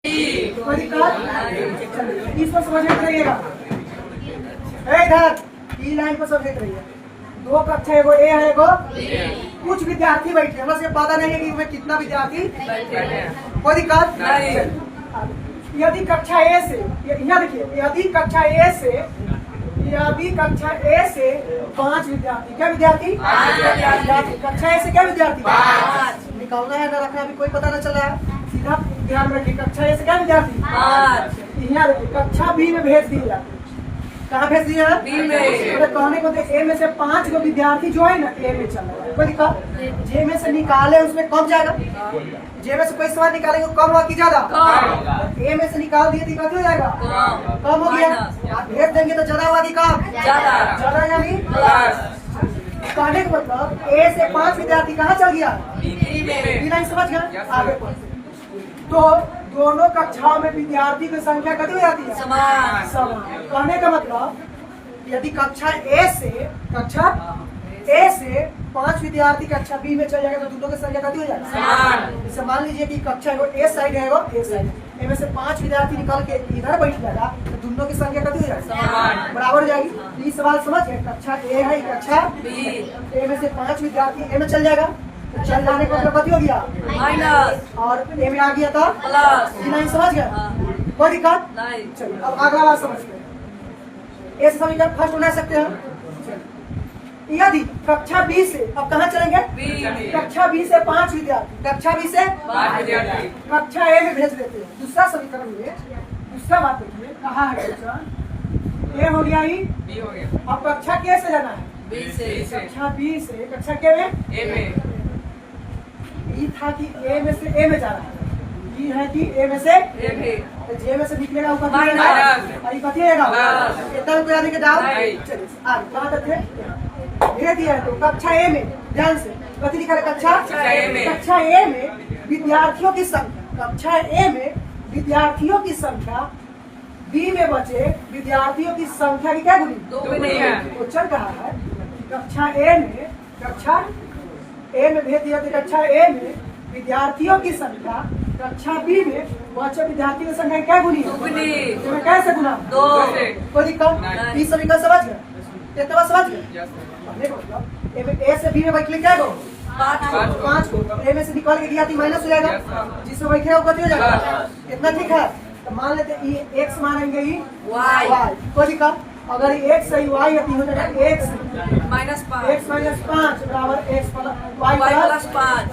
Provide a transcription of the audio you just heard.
इसको समझने रहिएगा। इधर ई लाइन को समझते रहिए। दो कक्षा एगो ए है एगो कुछ विद्यार्थी बैठे, हमरा से पता नहीं है कि उसमें कितना विद्यार्थी कोई दिक्कत नहीं। यदि कक्षा ए से यहाँ देखिए, यदि कक्षा ए से 5 विद्यार्थी, क्या विद्यार्थी कक्षा ए से क्या विद्यार्थी निकालना है ना रखना, अभी कोई पता न चला है, सीधा ध्यान रखिए। कक्षा ए से क्या विद्यार्थी यहाँ देखिए, कक्षा बी में भेज दिए जाते, कहाँ भेज दिया है बी में। कहने को ए में से 5 गो विद्यार्थी जो है ना ए में चल रहा है, कोई दिक्कत। जे में से निकाले उसमें कम जाएगा, जे में से कोई सवाल निकालेंगे कम हुआ कि ज्यादा, ए में से निकाल दिए दिक्कत हो जाएगा, कम हो गया। आप भेज देंगे तो ज्यादा हुआ कि कम, ज्यादा यानी कहने का मतलब ए से 5 विद्यार्थी कहाँ चल गया बी लाइन, समझ गया। आगे तो दोनों कक्षाओं में विद्यार्थी की संख्या कितनी हो जाती है समान। कहने का मतलब यदि कक्षा ए से 5 विद्यार्थी कक्षा बी में चल जाएगा तो दोनों की संख्या कितनी हो जाएगी समान। जैसे मान लीजिए कि कक्षा ए साइड है, ए साइड ए में से 5 विद्यार्थी निकाल के इधर बैठ जाएगा तो दोनों की संख्या कितनी हो जाएगी समान, बराबर हो जाएगी। ये सवाल समझ गए। कक्षा ए है, कक्षा बी, ए में से 5 विद्यार्थी ए में चल जाएगा, चल जाने का मतलब कति हो गया माइनस, और ए में आ गया था प्लस। नहीं समझ गए, कोई दिक्कत नहीं। चलिए अब अगला बात समझते हैं। ए से समीकरण फर्स्ट बना सकते हैं। यदि कक्षा बी से, अब कहाँ चलेंगे कक्षा बी से 5 विद्यार्थी, कक्षा बी से 5 विद्यार्थी कक्षा ए में भेज देते हैं। दूसरा समीकरण में दूसरा बात देखिए, कहा है कक्षा ए हो गया ही बी हो गया। अब कक्षा के से जाना है बी से, कक्षा बी से कक्षा के में ए में। ये था कि ए में से ए में जा रहा है, ये है कि ए में से ए में, तो जे में से निकलेगा ऊपर जाएगा और ये कथी रहेगा इतना को याद के डाल। चलिए आगे कहां तक थे, धीरे दिया है। तो कक्षा ए में ध्यान से कथी लिखा है, कक्षा ए में विद्यार्थियों की संख्या, कक्षा ए में विद्यार्थियों की संख्या बी में बचे विद्यार्थियों की संख्या की क्या गुनी, 2 गुनी है। तो चल रहा है कक्षा ए में भेज दिया, कक्षा ए में विद्यार्थियों की संख्या कक्षा बी में बचे विद्यार्थियों की संख्या क्या गुनी है, कैसे गुना 2। कोई दिक्कत, इस समीकरण समझ गए, इतना समझ गए। ए से बी में बैठ क्या गो 5 को, ए में से निकाल के दिया माइनस हो जाएगा, जिसमें बैठे हो कति हो जाएगा, इतना ठीक है। तो मान लेते ये एक्स मानेंगे ही वाई, कोई दिक्कत। अगर x सही y अति हो जाएगा x -5 बराबर x वाई प्लस 5।